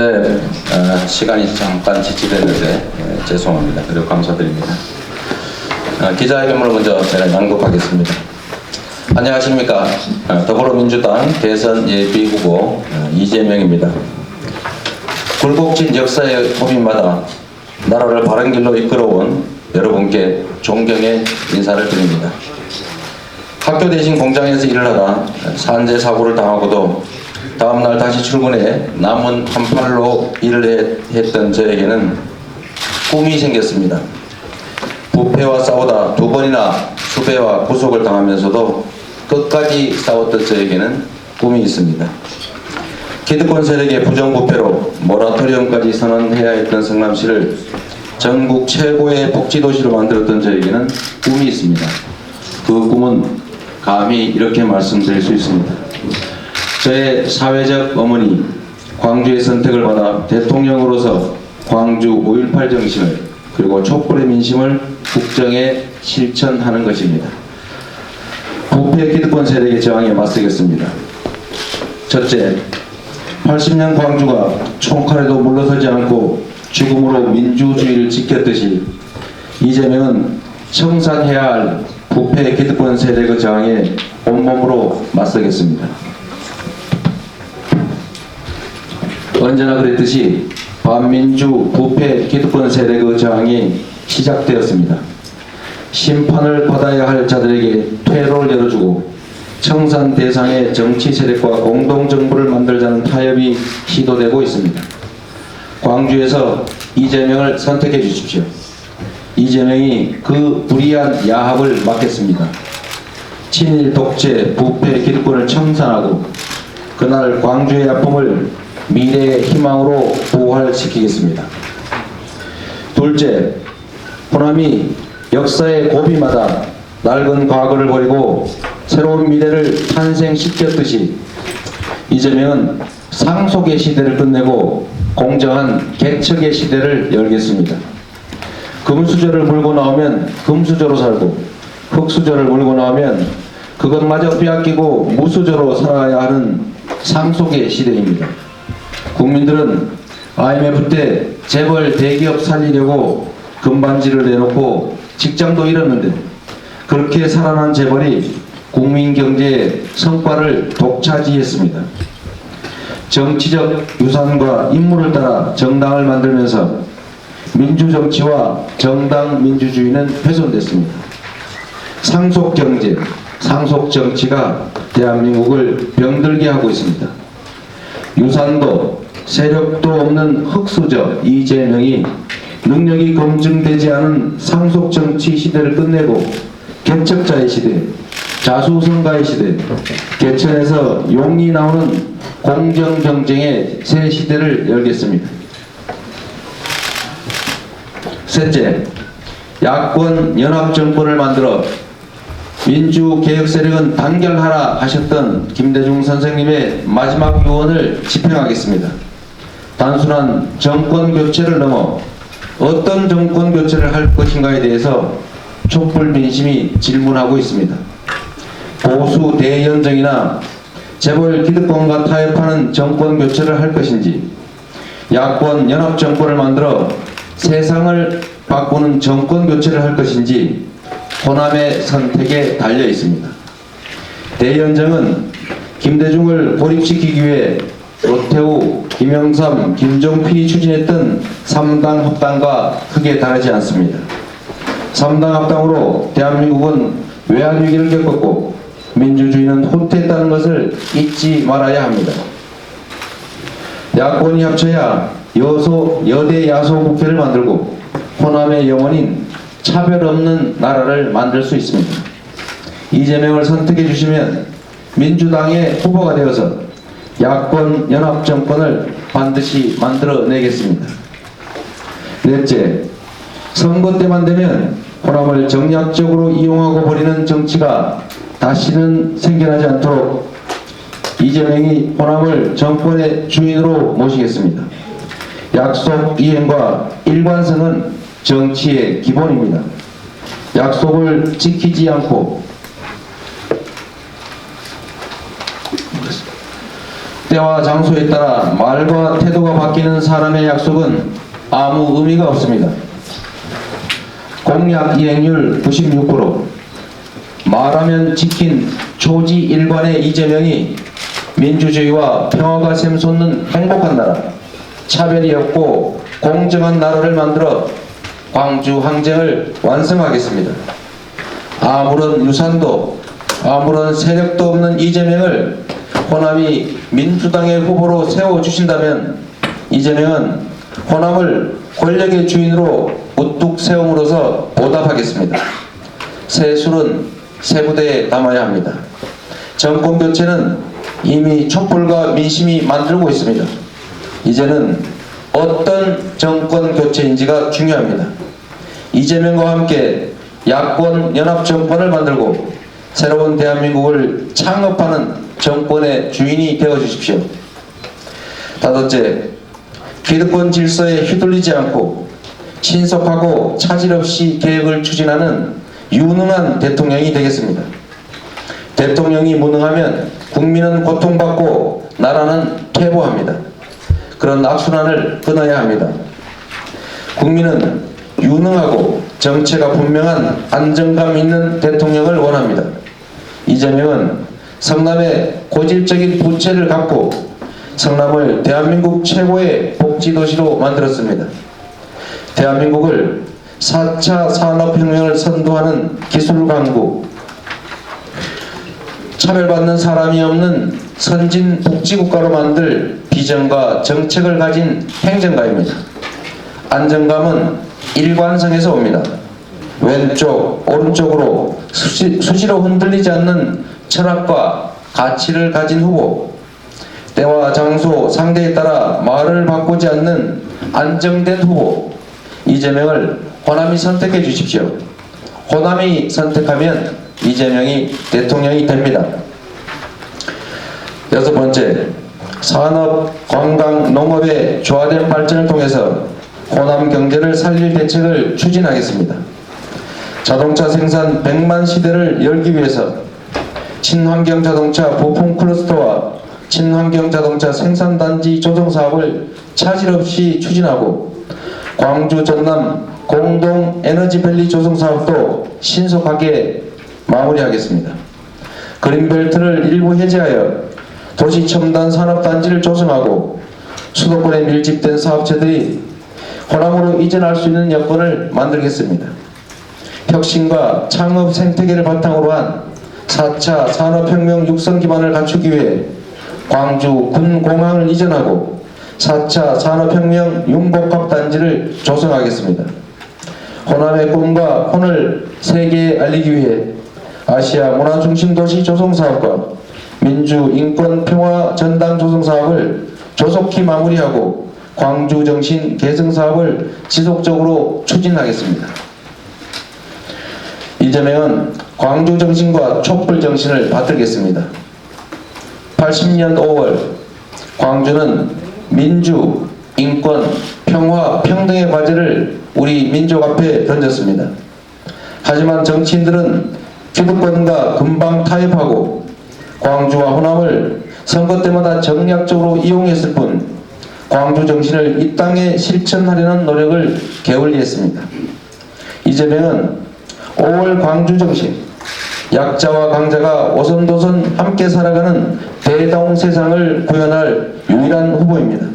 네, 시간이 잠깐 지체됐는데 죄송합니다. 그리고 감사드립니다. 기자회견문을 먼저 제가 낭독하겠습니다. 안녕하십니까. 더불어민주당 대선 예비후보 이재명입니다. 굴곡진 역사의 고민마다 나라를 바른 길로 이끌어온 여러분께 존경의 인사를 드립니다. 학교 대신 공장에서 일을 하다 산재 사고를 당하고도 다음날 다시 출근해 남은 한 팔로 일을 했던 저에게는 꿈이 생겼습니다. 부패와 싸우다 두 번이나 수배와 구속을 당하면서도 끝까지 싸웠던 저에게는 꿈이 있습니다. 기득권 세력의 부정부패로 모라토리엄까지 선언해야 했던 성남시를 전국 최고의 복지도시로 만들었던 저에게는 꿈이 있습니다. 그 꿈은 감히 이렇게 말씀드릴 수 있습니다. 저의 사회적 어머니 광주의 선택을 받아 대통령으로서 광주 5.18 정신을 그리고 촛불의 민심을 국정에 실천하는 것입니다. 부패 기득권 세력의 저항에 맞서겠습니다. 첫째, 80년 광주가 총칼에도 물러서지 않고 죽음으로 민주주의를 지켰듯이 이재명은 청산해야 할 부패 기득권 세력의 저항에 온몸으로 맞서겠습니다. 언제나 그랬듯이 반민주 부패 기득권 세력의 저항이 시작되었습니다. 심판을 받아야 할 자들에게 퇴로를 열어주고 청산 대상의 정치 세력과 공동정부를 만들자는 타협이 시도되고 있습니다. 광주에서 이재명을 선택해 주십시오. 이재명이 그 불의한 야합을 막겠습니다. 친일 독재 부패 기득권을 청산하고 그날 광주의 아픔을 미래의 희망으로 부활시키겠습니다. 둘째, 호남이 역사의 고비마다 낡은 과거를 버리고 새로운 미래를 탄생시켰듯이 이재명은 상속의 시대를 끝내고 공정한 개척의 시대를 열겠습니다. 금수저를 물고 나오면 금수저로 살고 흙수저를 물고 나오면 그것마저 빼앗기고 무수저로 살아야 하는 상속의 시대입니다. 국민들은 IMF 때 재벌 대기업 살리려고 금반지를 내놓고 직장도 잃었는데 그렇게 살아난 재벌이 국민 경제의 성과를 독차지했습니다. 정치적 유산과 임무를 따라 정당을 만들면서 민주정치와 정당 민주주의는 훼손됐습니다. 상속경제, 상속정치가 대한민국을 병들게 하고 있습니다. 유산도 세력도 없는 흙수저 이재명이 능력이 검증되지 않은 상속정치 시대를 끝내고 개척자의 시대, 자수성가의 시대, 개천에서 용이 나오는 공정경쟁의 새 시대를 열겠습니다. 셋째, 야권 연합정권을 만들어 민주개혁 세력은 단결하라 하셨던 김대중 선생님의 마지막 유언을 집행하겠습니다. 단순한 정권 교체를 넘어 어떤 정권 교체를 할 것인가에 대해서 촛불 민심이 질문하고 있습니다. 보수 대연정이나 재벌 기득권과 타협하는 정권 교체를 할 것인지 야권 연합정권을 만들어 세상을 바꾸는 정권 교체를 할 것인지 호남의 선택에 달려 있습니다. 대연정은 김대중을 고립시키기 위해 노태우, 김영삼, 김종필이 추진했던 3당 합당과 크게 다르지 않습니다. 3당 합당으로 대한민국은 외환위기를 겪었고 민주주의는 후퇴했다는 것을 잊지 말아야 합니다. 야권이 합쳐야 여대 야소 국회를 만들고 호남의 영혼인 차별 없는 나라를 만들 수 있습니다. 이재명을 선택해 주시면 민주당의 후보가 되어서 야권 연합정권을 반드시 만들어내겠습니다. 넷째, 선거 때만 되면 호남을 정략적으로 이용하고 버리는 정치가 다시는 생겨나지 않도록 이재명이 호남을 정권의 주인으로 모시겠습니다. 약속 이행과 일관성은 정치의 기본입니다. 약속을 지키지 않고 때와 장소에 따라 말과 태도가 바뀌는 사람의 약속은 아무 의미가 없습니다. 공약 이행률 96%, 말하면 지킨 초지 일관의 이재명이 민주주의와 평화가 샘솟는 행복한 나라, 차별이 없고 공정한 나라를 만들어 광주 항쟁을 완성하겠습니다. 아무런 유산도 아무런 세력도 없는 이재명을 호남이 민주당의 후보로 세워주신다면 이재명은 호남을 권력의 주인으로 우뚝 세움으로써 보답하겠습니다. 새 술은 새 부대에 담아야 합니다. 정권 교체는 이미 촛불과 민심이 만들고 있습니다. 이제는 어떤 정권 교체인지가 중요합니다. 이재명과 함께 야권 연합 정권을 만들고 새로운 대한민국을 창업하는 정권의 주인이 되어 주십시오. 다섯째, 기득권 질서에 휘둘리지 않고 신속하고 차질 없이 계획을 추진하는 유능한 대통령이 되겠습니다. 대통령이 무능하면 국민은 고통받고 나라는 퇴보합니다. 그런 악순환을 끊어야 합니다. 국민은 유능하고 정체가 분명한 안정감 있는 대통령을 원합니다. 이재명은 성남의 고질적인 부채를 갚고 성남을 대한민국 최고의 복지도시로 만들었습니다. 대한민국을 4차 산업혁명을 선도하는 기술 강국, 차별받는 사람이 없는 선진 복지국가로 만들 비전과 정책을 가진 행정가입니다. 안정감은 일관성에서 옵니다. 왼쪽, 오른쪽으로 수시로 흔들리지 않는 철학과 가치를 가진 후보, 때와 장소, 상대에 따라 말을 바꾸지 않는 안정된 후보, 이재명을 호남이 선택해 주십시오. 호남이 선택하면 이재명이 대통령이 됩니다. 여섯 번째, 산업, 관광, 농업의 조화된 발전을 통해서 호남 경제를 살릴 대책을 추진하겠습니다. 자동차 생산 100만 시대를 열기 위해서 친환경 자동차 부품 클러스터와 친환경 자동차 생산단지 조성 사업을 차질 없이 추진하고 광주 전남 공동 에너지밸리 조성 사업도 신속하게 마무리하겠습니다. 그린벨트를 일부 해제하여 도시 첨단 산업단지를 조성하고 수도권에 밀집된 사업체들이 호남으로 이전할 수 있는 여건을 만들겠습니다. 혁신과 창업 생태계를 바탕으로 한 4차 산업혁명 육성 기반을 갖추기 위해 광주 군공항을 이전하고 4차 산업혁명 융복합단지를 조성하겠습니다. 호남의 꿈과 혼을 세계에 알리기 위해 아시아 문화중심도시 조성사업과 민주인권평화 전당 조성사업을 조속히 마무리하고 광주정신 개성사업을 지속적으로 추진하겠습니다. 이재명은 광주정신과 촛불정신을 받들겠습니다. 80년 5월 광주는 민주, 인권, 평화, 평등의 과제를 우리 민족 앞에 던졌습니다. 하지만 정치인들은 기득권과 금방 타협하고 광주와 호남을 선거 때마다 정략적으로 이용했을 뿐 광주 정신을 이 땅에 실천하려는 노력을 게을리했습니다. 이재명은 5월 광주 정신, 약자와 강자가 오손도손 함께 살아가는 대동 세상을 구현할 유일한 후보입니다.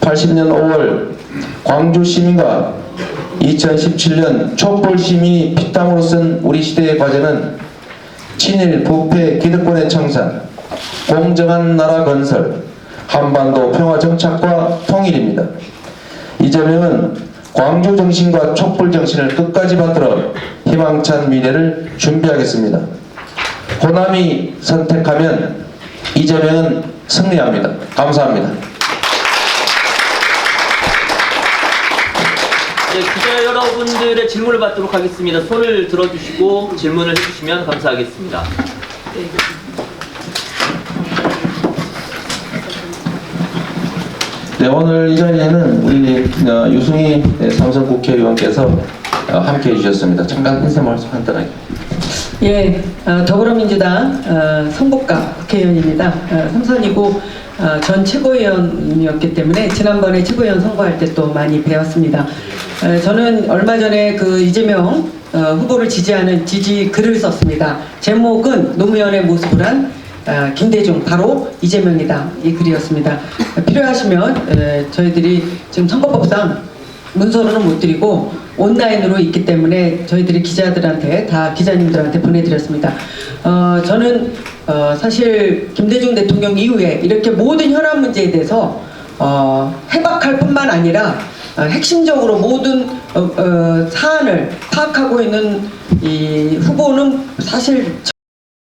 80년 5월 광주 시민과 2017년 촛불 시민이 피땀으로 쓴 우리 시대의 과제는 친일 부패 기득권의 청산, 공정한 나라 건설, 한반도 평화 정착과 통일입니다. 이재명은 광주 정신과 촛불 정신을 끝까지 받들어 희망찬 미래를 준비하겠습니다. 호남이 선택하면 이재명은 승리합니다. 감사합니다. 네, 기자 여러분들의 질문을 받도록 하겠습니다. 손을 들어주시고 질문을 해주시면 감사하겠습니다. 네, 오늘 이 자리에는 우리 유승희 삼선 국회의원께서 함께해 주셨습니다. 잠깐 인사 말씀 간단하게. 예, 더불어민주당 성북갑 국회의원입니다. 삼선이고 전 최고위원이었기 때문에 지난번에 최고위원 선거할 때 또 많이 배웠습니다. 저는 얼마 전에 그 이재명 후보를 지지하는 지지 글을 썼습니다. 제목은 노무현의 모습을 한 김대중 바로 이재명이다, 이 글이었습니다. 필요하시면 저희들이 지금 선거법상 문서로는 못 드리고 온라인으로 있기 때문에 저희들이 기자들한테 다 기자님들한테 보내드렸습니다. 저는 사실 김대중 대통령 이후에 이렇게 모든 현안 문제에 대해서 해박할 뿐만 아니라 핵심적으로 모든 사안을 파악하고 있는 이 후보는 사실